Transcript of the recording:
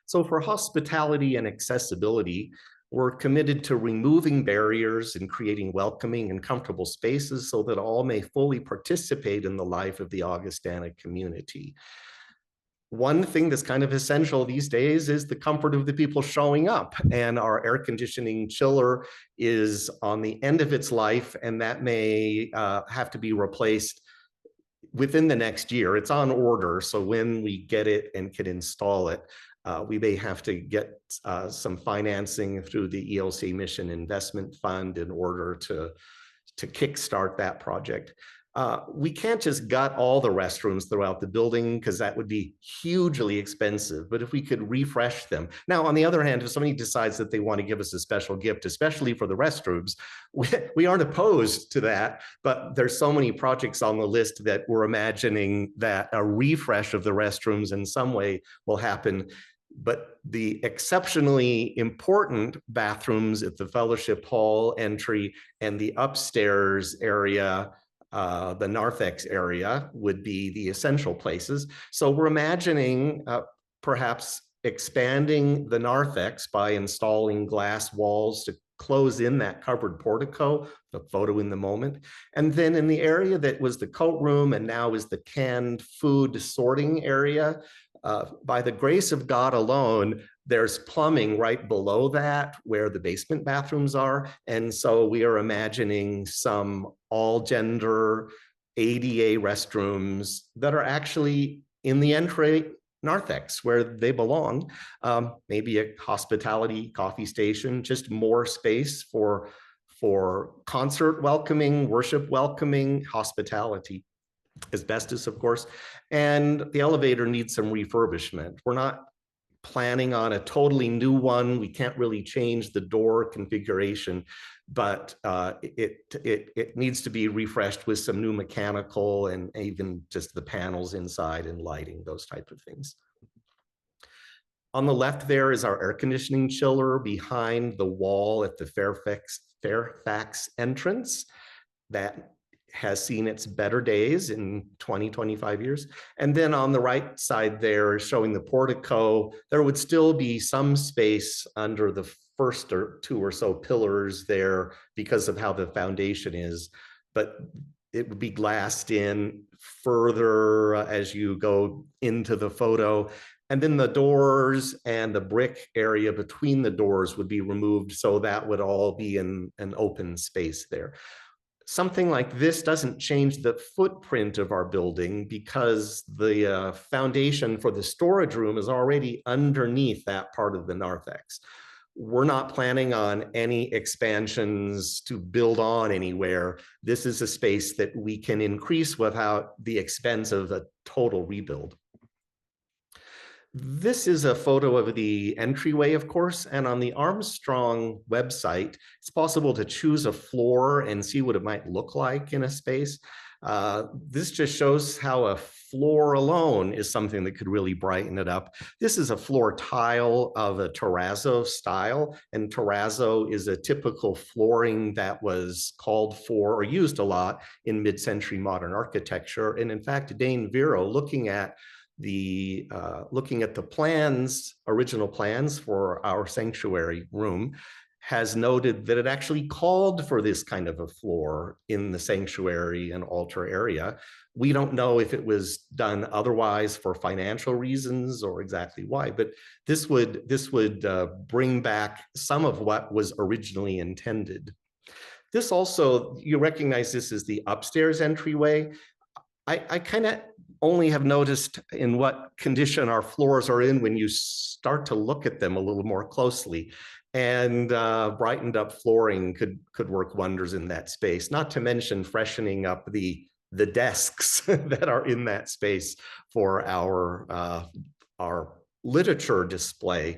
So for hospitality and accessibility, we're committed to removing barriers and creating welcoming and comfortable spaces so that all may fully participate in the life of the Augustana community. One thing that's kind of essential these days is the comfort of the people showing up, and our air conditioning chiller is on the end of its life, and that may have to be replaced within the next year. It's on order, so when we get it and can install it, we may have to get some financing through the ELC Mission Investment Fund in order to kickstart that project. We can't just gut all the restrooms throughout the building because that would be hugely expensive, but if we could refresh them. Now, on the other hand, if somebody decides that they want to give us a special gift, especially for the restrooms, we aren't opposed to that, but there's so many projects on the list that we're imagining that a refresh of the restrooms in some way will happen. But the exceptionally important bathrooms at the fellowship hall entry and the upstairs area, the narthex area, would be the essential places. So we're imagining perhaps expanding the narthex by installing glass walls to close in that covered portico, the photo in the moment. And then in the area that was the coat room and now is the canned food sorting area, by the grace of God alone, there's plumbing right below that where the basement bathrooms are. And so we are imagining some all-gender ADA restrooms that are actually in the entry narthex where they belong. Maybe a hospitality coffee station, just more space for concert welcoming, worship welcoming, hospitality. Asbestos, of course, and the elevator needs some refurbishment. We're not planning on a totally new one. We can't really change the door configuration, but it needs to be refreshed with some new mechanical and even just the panels inside and lighting, those type of things. On the left there is our air conditioning chiller behind the wall at the Fairfax entrance. That has seen its better days in 20, 25 years. And then on the right side there, showing the portico, there would still be some space under the first or two or so pillars there because of how the foundation is, but it would be glassed in further as you go into the photo. And then the doors and the brick area between the doors would be removed, so that would all be in an open space there. Something like this doesn't change the footprint of our building because the foundation for the storage room is already underneath that part of the narthex. We're not planning on any expansions to build on anywhere. This is a space that we can increase without the expense of a total rebuild. This is a photo of the entryway, of course, and on the Armstrong website, it's possible to choose a floor and see what it might look like in a space. This just shows how a floor alone is something that could really brighten it up. This is a floor tile of a terrazzo style, and terrazzo is a typical flooring that was called for or used a lot in mid-century modern architecture. And in fact, Dane Vero, looking at the plans, original plans for our sanctuary room, has noted that it actually called for this kind of a floor in the sanctuary and altar area. We don't know if it was done otherwise for financial reasons or exactly why, but this would bring back some of what was originally intended. This also, you recognize this as the upstairs entryway. I kind of only have noticed in what condition our floors are in when you start to look at them a little more closely. And brightened up flooring could work wonders in that space, not to mention freshening up the desks that are in that space for our literature display.